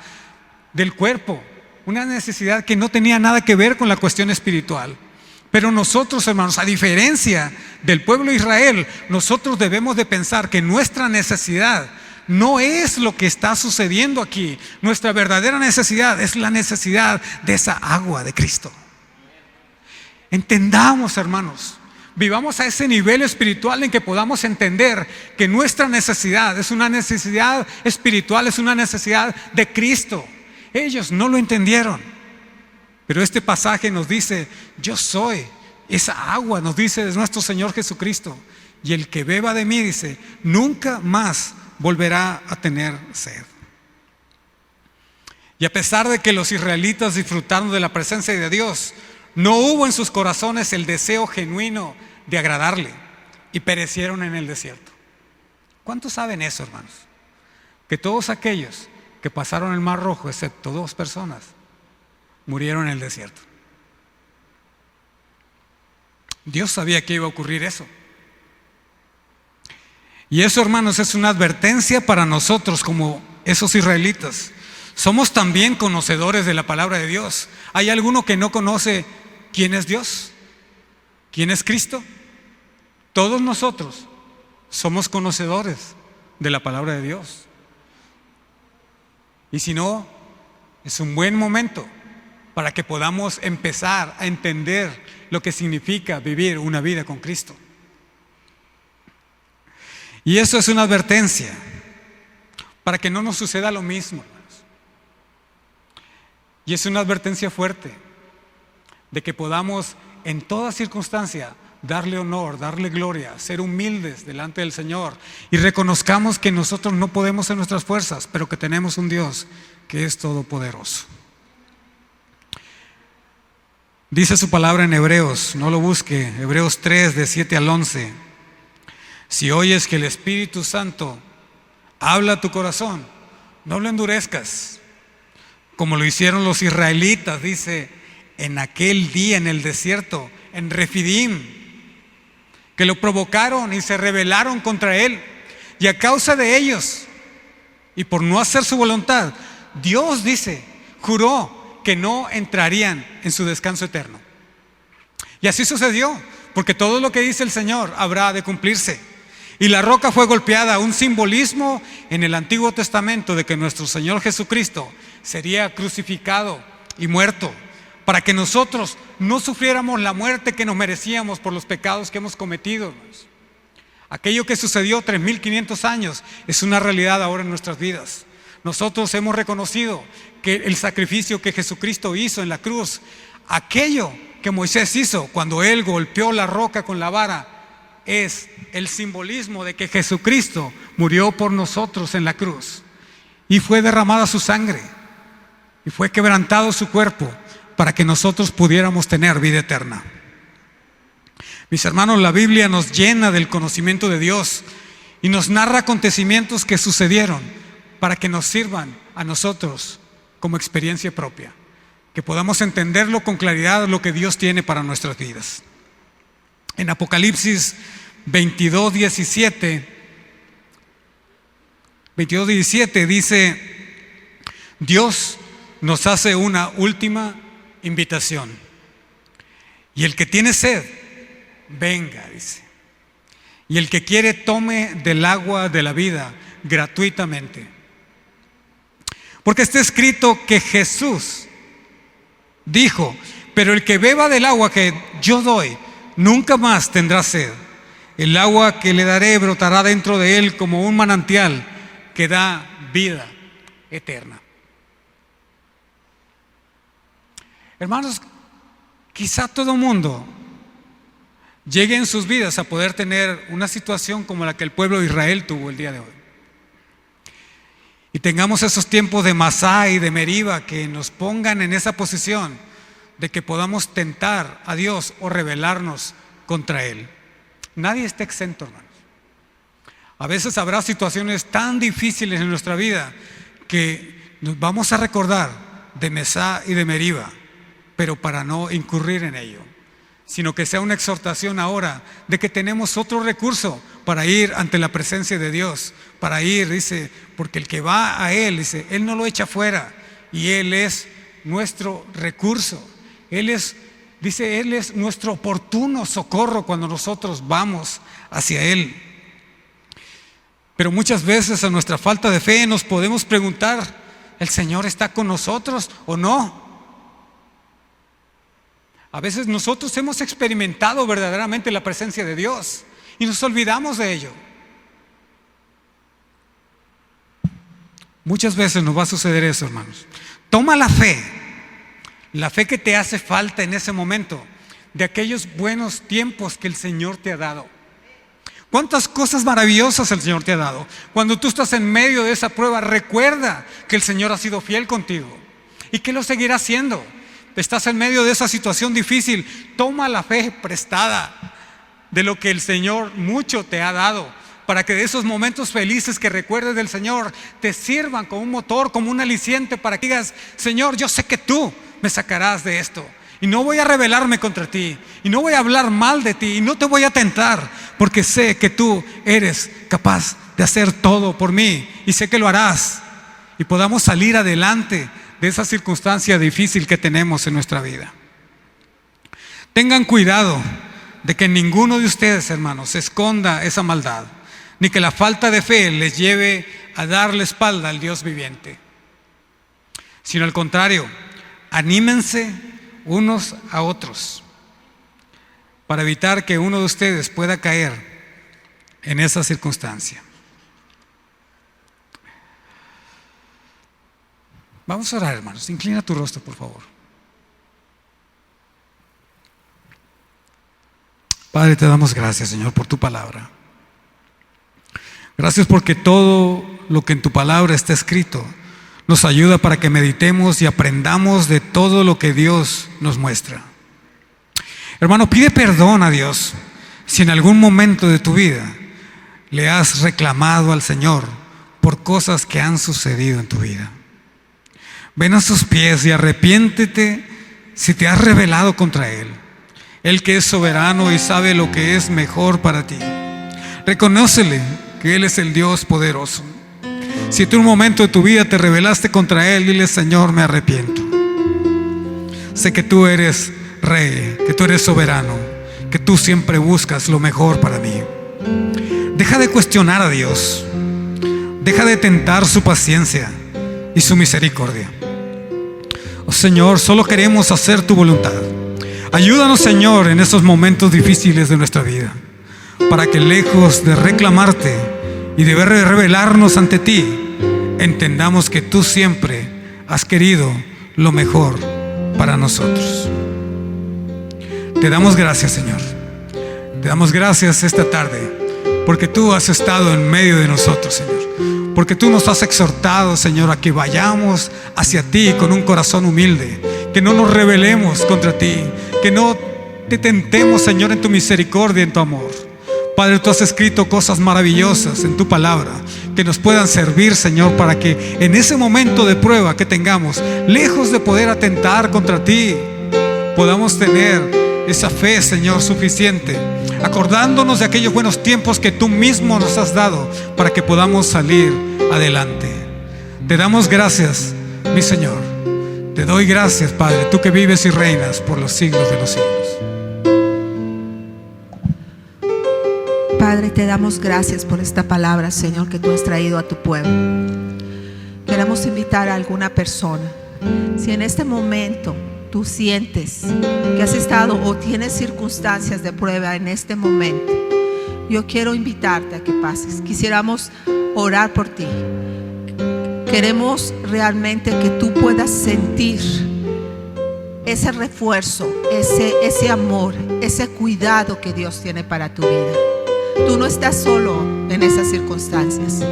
del cuerpo, una necesidad que no tenía nada que ver con la cuestión espiritual. Pero nosotros, hermanos, a diferencia del pueblo de Israel, nosotros debemos de pensar que nuestra necesidad no es lo que está sucediendo aquí. Nuestra verdadera necesidad es la necesidad de esa agua de Cristo. Entendamos, hermanos, vivamos a ese nivel espiritual en que podamos entender que nuestra necesidad es una necesidad espiritual, es una necesidad de Cristo. Ellos no lo entendieron, pero este pasaje nos dice: yo soy esa agua, nos dice nuestro Señor Jesucristo, y el que beba de mí, dice, nunca más volverá a tener sed. Y a pesar de que los israelitas disfrutaron de la presencia de Dios, no hubo en sus corazones el deseo genuino de agradarle y perecieron en el desierto. ¿Cuántos saben eso, hermanos? Que todos aquellos que pasaron el Mar Rojo, excepto 2 personas, murieron en el desierto. Dios sabía que iba a ocurrir eso. Y eso, hermanos, es una advertencia para nosotros como esos israelitas. Somos también conocedores de la palabra de Dios. ¿Hay alguno que no conoce quién es Dios? ¿Quién es Cristo? Todos nosotros somos conocedores de la palabra de Dios. Y si no, es un buen momento para que podamos empezar a entender lo que significa vivir una vida con Cristo. Y eso es una advertencia para que no nos suceda lo mismo, hermanos. Y es una advertencia fuerte de que podamos en toda circunstancia darle honor, darle gloria, ser humildes delante del Señor y reconozcamos que nosotros no podemos en nuestras fuerzas, pero que tenemos un Dios que es todopoderoso. Dice su palabra en Hebreos, no lo busque, Hebreos 3, de 7 al 11. Si oyes que el Espíritu Santo habla a tu corazón, no lo endurezcas, como lo hicieron los israelitas, dice, en aquel día en el desierto, en Refidim, que lo provocaron y se rebelaron contra él, y a causa de ellos, y por no hacer su voluntad, Dios, dice, juró que no entrarían en su descanso eterno. Y así sucedió, porque todo lo que dice el Señor habrá de cumplirse. Y la roca fue golpeada, un simbolismo en el Antiguo Testamento de que nuestro Señor Jesucristo sería crucificado y muerto, para que nosotros no sufriéramos la muerte que nos merecíamos por los pecados que hemos cometido. Aquello que sucedió 3500 años es una realidad ahora en nuestras vidas. Nosotros hemos reconocido que el sacrificio que Jesucristo hizo en la cruz, aquello que Moisés hizo cuando él golpeó la roca con la vara, es el simbolismo de que Jesucristo murió por nosotros en la cruz y fue derramada su sangre y fue quebrantado su cuerpo para que nosotros pudiéramos tener vida eterna. Mis hermanos, la Biblia nos llena del conocimiento de Dios y nos narra acontecimientos que sucedieron para que nos sirvan a nosotros como experiencia propia, que podamos entenderlo con claridad lo que Dios tiene para nuestras vidas. En Apocalipsis 22:17 dice: Dios nos hace una última invitación. Y el que tiene sed, venga, dice. Y el que quiere, tome del agua de la vida gratuitamente. Porque está escrito que Jesús dijo: pero el que beba del agua que yo doy, nunca más tendrá sed. El agua que le daré brotará dentro de él como un manantial que da vida eterna. Hermanos, quizá todo mundo llegue en sus vidas a poder tener una situación como la que el pueblo de Israel tuvo el día de hoy. Y tengamos esos tiempos de Masá y de Meriba que nos pongan en esa posición de que podamos tentar a Dios o rebelarnos contra Él. Nadie está exento, hermanos. A veces habrá situaciones tan difíciles en nuestra vida que nos vamos a recordar de Masá y de Meriba, pero para no incurrir en ello, sino que sea una exhortación ahora de que tenemos otro recurso para ir ante la presencia de Dios, para ir, dice, porque el que va a Él, dice, Él no lo echa fuera, y Él es nuestro recurso. Él es nuestro oportuno socorro cuando nosotros vamos hacia Él. Pero muchas veces a nuestra falta de fe nos podemos preguntar: ¿el Señor está con nosotros o no? A veces nosotros hemos experimentado verdaderamente la presencia de Dios y nos olvidamos de ello. Muchas veces nos va a suceder eso, hermanos. Toma la fe que te hace falta en ese momento, de aquellos buenos tiempos que el Señor te ha dado. ¿Cuántas cosas maravillosas el Señor te ha dado? Cuando tú estás en medio de esa prueba, recuerda que el Señor ha sido fiel contigo y que lo seguirá haciendo. Estás en medio de esa situación difícil, toma la fe prestada de lo que el Señor mucho te ha dado, para que de esos momentos felices que recuerdes del Señor te sirvan como un motor, como un aliciente, para que digas: Señor, yo sé que tú me sacarás de esto y no voy a rebelarme contra ti y no voy a hablar mal de ti y no te voy a tentar, porque sé que tú eres capaz de hacer todo por mí y sé que lo harás, y podamos salir adelante de esa circunstancia difícil que tenemos en nuestra vida. Tengan cuidado de que ninguno de ustedes, hermanos, esconda esa maldad, ni que la falta de fe les lleve a darle espalda al Dios viviente, sino al contrario, anímense unos a otros para evitar que uno de ustedes pueda caer en esa circunstancia. Vamos a orar, hermanos. Inclina tu rostro, por favor. Padre, te damos gracias, Señor, por tu palabra. Gracias porque todo lo que en tu palabra está escrito nos ayuda para que meditemos y aprendamos de todo lo que Dios nos muestra. Hermano, pide perdón a Dios si en algún momento de tu vida le has reclamado al Señor por cosas que han sucedido en tu vida. Ven a sus pies y arrepiéntete si te has rebelado contra Él. Él que es soberano y sabe lo que es mejor para ti. Reconócele que Él es el Dios poderoso. Si tú en un momento de tu vida te rebelaste contra Él, dile: Señor, me arrepiento. Sé que tú eres Rey, que tú eres soberano, que tú siempre buscas lo mejor para mí. Deja de cuestionar a Dios. Deja de tentar su paciencia y su misericordia. Oh Señor, solo queremos hacer tu voluntad. Ayúdanos, Señor, en estos momentos difíciles de nuestra vida, para que lejos de reclamarte y de revelarnos ante ti, entendamos que tú siempre has querido lo mejor para nosotros. Te damos gracias, Señor. Te damos gracias esta tarde, porque tú has estado en medio de nosotros, Señor. Porque tú nos has exhortado, Señor, a que vayamos hacia ti con un corazón humilde, que no nos rebelemos contra ti, que no te tentemos, Señor, en tu misericordia, en tu amor. Padre, tú has escrito cosas maravillosas en tu palabra que nos puedan servir, Señor, para que en ese momento de prueba que tengamos, lejos de poder atentar contra ti, podamos tener esa fe, Señor, suficiente, acordándonos de aquellos buenos tiempos que tú mismo nos has dado para que podamos salir adelante. Te damos gracias, mi Señor. Te doy gracias, Padre, tú que vives y reinas por los siglos de los siglos. Padre, te damos gracias por esta palabra, Señor, que tú has traído a tu pueblo. Queremos invitar a alguna persona. Si en este momento tú sientes que has estado o tienes circunstancias de prueba en este momento, yo quiero invitarte a que pases. Quisiéramos orar por ti. Queremos realmente que tú puedas sentir ese refuerzo, ese amor, ese cuidado que Dios tiene para tu vida. Tú no estás solo en esas circunstancias.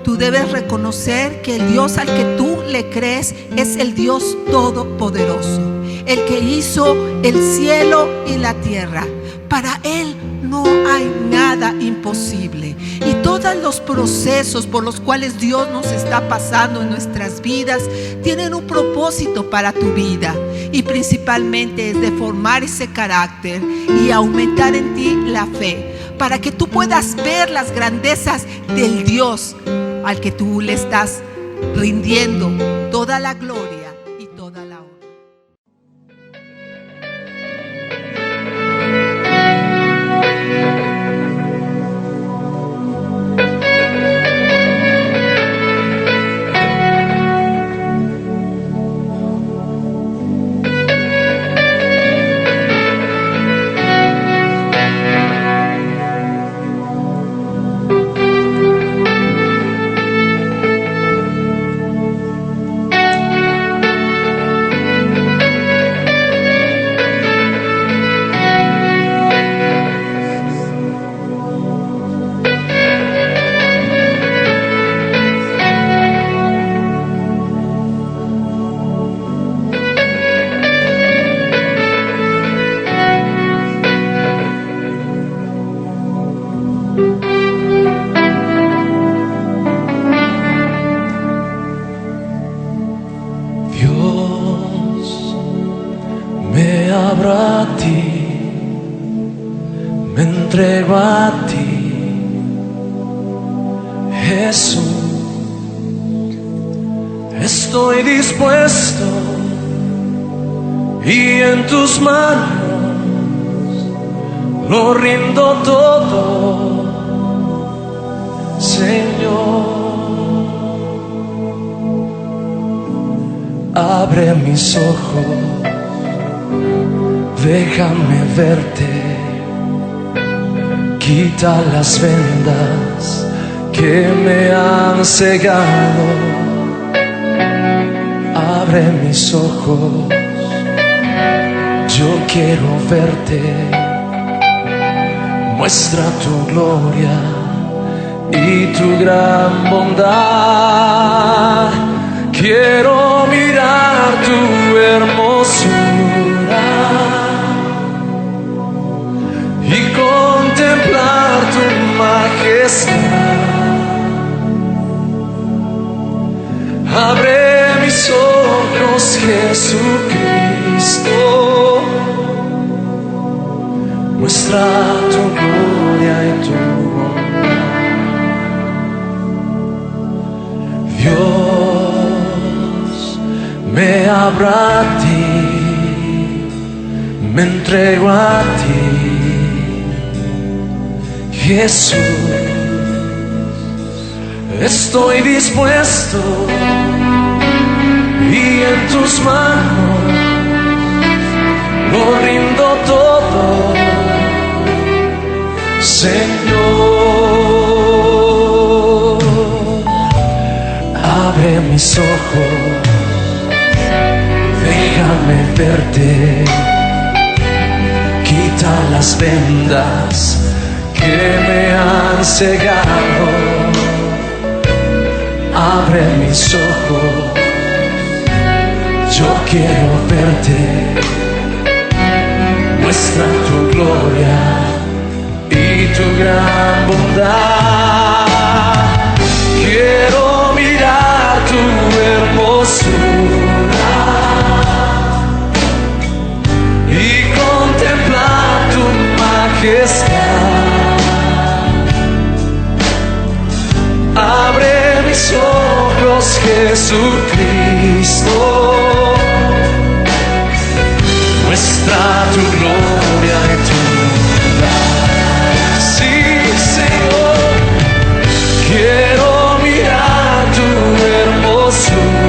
Tú debes reconocer que el Dios al que tú le crees es el Dios todopoderoso, el que hizo el cielo y la tierra. Para Él no hay nada imposible. Y todos los procesos por los cuales Dios nos está pasando en nuestras vidas tienen un propósito para tu vida. Y principalmente es de formar ese carácter y aumentar en ti la fe, para que tú puedas ver las grandezas del Dios al que tú le estás rindiendo toda la gloria y toda la honra. Entrego a ti, Jesús, estoy dispuesto y en tus manos lo rindo todo, Señor. Abre mis ojos, déjame verte. Quita las vendas que me han cegado. Abre mis ojos, yo quiero verte. Muestra tu gloria y tu gran bondad. Quiero mirar tu hermosura y contemplar tu majestad. Abre mis ojos, Jesucristo. Muestra tu gloria y tu bondad. Dios, me abro a ti, me entrego a ti. Jesús, Estoy dispuesto y en tus manos lo rindo todo, Señor. Abre mis ojos, déjame verte, quita las vendas que me han cegado. Abre mis ojos, yo quiero verte, muestra tu gloria y tu gran bondad. Quiero mirar tu hermosura y contemplar tu majestad. Abre mis ojos, Jesucristo, muestra tu gloria y tu bondad. Sí, Señor, quiero mirar tu hermosura